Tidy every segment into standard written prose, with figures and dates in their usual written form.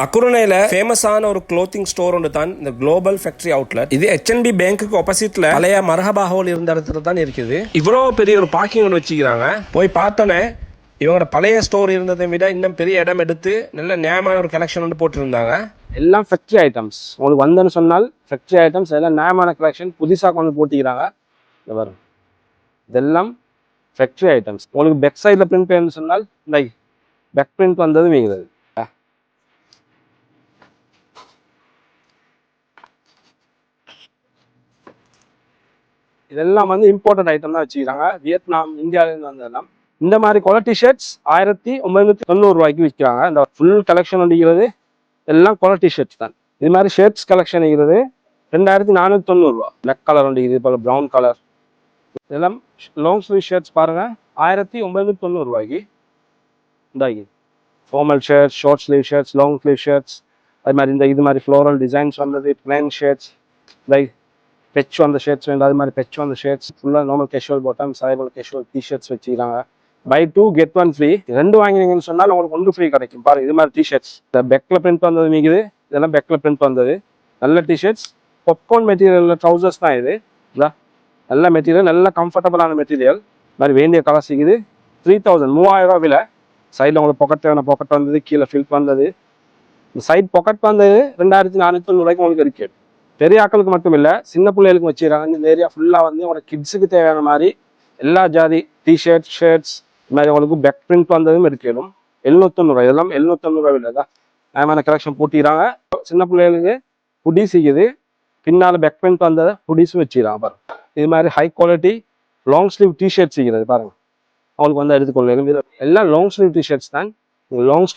அக்குருணையில ஃபேமஸான ஒரு clothing store ஒன்று தான் இந்த குளோபல் ஃபேக்டரி அவுட்லெட். இது HNB பேங்க்குக்கு ஆப்போசிட்ல பழைய மரஹபா ஹால் இருந்த இடத்துல தான் இருக்குது. இவ்வளோ பெரிய ஒரு பார்க்கிங் ஒன்று வச்சுக்கிறாங்க. போய் பார்த்தோன்னே இவங்களோட பழைய ஸ்டோர் இருந்ததை விட இன்னும் பெரிய இடம் எடுத்து நல்ல நியாயமான ஒரு கலெக்ஷன் ஒன்று போட்டிருந்தாங்க. எல்லாம் ஃபேக்டரி ஐட்டம்ஸ். உங்களுக்கு வந்தேன்னு சொன்னால் ஃபேக்டரி ஐட்டம்ஸ் எல்லாம் நியாயமான கலெக்ஷன் புதுசாக கொண்டு போட்டிக்கிறாங்க. இந்த வரும் இதெல்லாம் ஃபேக்டரி ஐட்டம்ஸ். உங்களுக்கு பேக் சைடில் பிரிண்ட் பண்ணு சொன்னால் இந்த பேக் பிரிண்ட் வந்தது வீங்கிறது. இதெல்லாம் வந்து இம்போர்ட்டட் ஐட்டம் தான் வச்சுக்கிறாங்க. வியட்நாம், இந்தியாவிலேருந்து வந்ததெல்லாம். இந்த மாதிரி குவாலிட்டி ஷர்ட்ஸ் 1990 விற்கிறாங்க. இந்த ஃபுல் கலெக்ஷன் வந்துக்கிறது எல்லாம் குவாலிட்டி ஷர்ட்ஸ் தான். இது மாதிரி ஷர்ட்ஸ் கலெக்ஷன் இருக்கிறது 2490 பிளாக் கலர் வந்துக்குது, இப்போ ப்ரௌன் கலர். இதெல்லாம் லாங் ஸ்லீவ் ஷர்ட்ஸ் பாருங்கள் 1990 இந்தாகி formal shirts, short sleeve shirts, long sleeve shirts. அது மாதிரி இது மாதிரி ஃப்ளோரல் டிசைன்ஸ் வந்தது, பிளைன் ஷர்ட்ஸ், லைக் பெச் வந்த ஷர்ட்ஸ் வேண்டாம். அது மாதிரி பெச் வந்த ஷர்ட்ஸ் ஃபுல்லாக நார்மல் கேஷுவல் பாட்டம்ஸ், அதே போல் கேஷுவல் டிஷர்ட்ஸ் வச்சுக்கிறாங்க. Buy 2 get 1 free. 2 வாங்கினீங்கன்னு சொன்னால் உங்களுக்கு 1 ஃப்ரீ கிடைக்கும். பாருங்க இது மாதிரி டிஷர்ட்ஸ். இந்த பெக்கில் பிரிண்ட் வந்தது மிகுது. இதெல்லாம் பெக்கில் பிரிண்ட் வந்தது நல்ல டிஷர்ட்ஸ். பாப்கார்ன் மெட்டீரியலில் ட்ரௌசர்ஸ் தான் இது. நல்ல மெட்டீரியல், நல்ல கம்ஃபர்டபுளான மெட்டீரியல். மாதிரி வேண்டிய கலர்ஸ் இருக்குது. 3000 விலை. சைடில் உங்களுக்கு பாக்கெட் வந்தது, கீழே ஃபில் வந்தது. இந்த சைட் பாக்கெட் வந்தது 2490 உங்களுக்கு இருக்குது. பெரிய ஆக்களுக்கு மட்டும் இல்லை, சின்ன பிள்ளைகளுக்கும் வச்சுக்கிறாங்க. இந்த ஏரியா ஃபுல்லாக வந்து உங்களோட கிட்ஸுக்கு தேவையான மாதிரி எல்லா ஜாதி டிஷர்ட், ஷர்ட்ஸ் இது மாதிரி உங்களுக்கு பேக் பிரிண்ட் வந்ததும் இருக்கணும். 790 இதெல்லாம் 790 இல்லை தான் நியாயமான கலெக்ஷன் போட்டிக்கிறாங்க. சின்ன பிள்ளைகளுக்கு ஹுடிஸ் இருக்குது, பின்னால் பேக் பிரிண்ட் வந்ததை ஹுடிஸும் வச்சுக்கிறாங்க. பாருங்க இது மாதிரி high quality long sleeve t-shirts இருக்கிறது பாருங்க. அவங்களுக்கு வந்து எடுத்துக்கொள்ள எல்லாம் லாங் ஸ்லீவ் டிஷர்ட்ஸ் தான். லாங்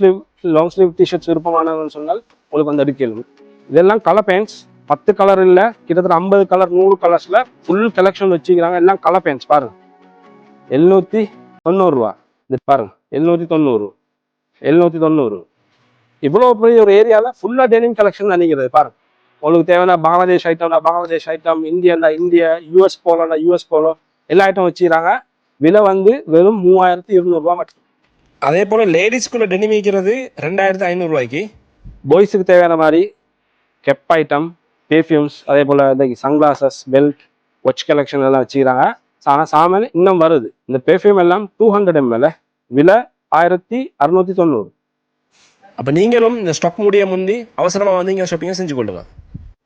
ஸ்லீவ் டிஷர்ட்ஸ் விருப்பமானவங்கன்னு சொன்னால் உங்களுக்கு வந்து எடுக்கணும். இதெல்லாம் கலர் பேண்ட்ஸ். 10 கலர் இல்லை, கிட்டத்தட்ட 50 கலர் 100 கலர்ஸில் ஃபுல் கலெக்ஷன் வச்சுக்கிறாங்க. எல்லாம் கலர் பேண்ட்ஸ் பாருங்க. 790 இது பாருங்க. 790 இவ்வளோ பெரிய ஒரு ஏரியாவில் ஃபுல்லாக டெனிம் கலெக்ஷன் நினைக்கிறது பாருங்க. உங்களுக்கு தேவையான Bangladesh item, India, US polo எல்லா ஐட்டம் வச்சுக்கிறாங்க. விலை வந்து வெறும் 3200 மட்டும். அதே போல் லேடிஸ்குள்ள டெனிம் விற்கிறது 2500. பாய்ஸுக்கு தேவையான மாதிரி கெப் ஐட்டம், பெர்ஃப்யூம்ஸ், அதே போல் இந்த சன்கிளாசஸ், பெல்ட், வாட்ச் கலெக்ஷன் எல்லாம் வச்சுக்கிறாங்க. ஆனால் சாமான் இன்னும் வருது. இந்த பெர்ஃப்யூம் எல்லாம் 200 ml விலை 1690. அப்போ நீங்களும் இந்த ஸ்டாக் முடிய முந்தி அவசரமாக வந்து இங்கே ஷாப்பிங்கை செஞ்சு கொள்ளுங்க.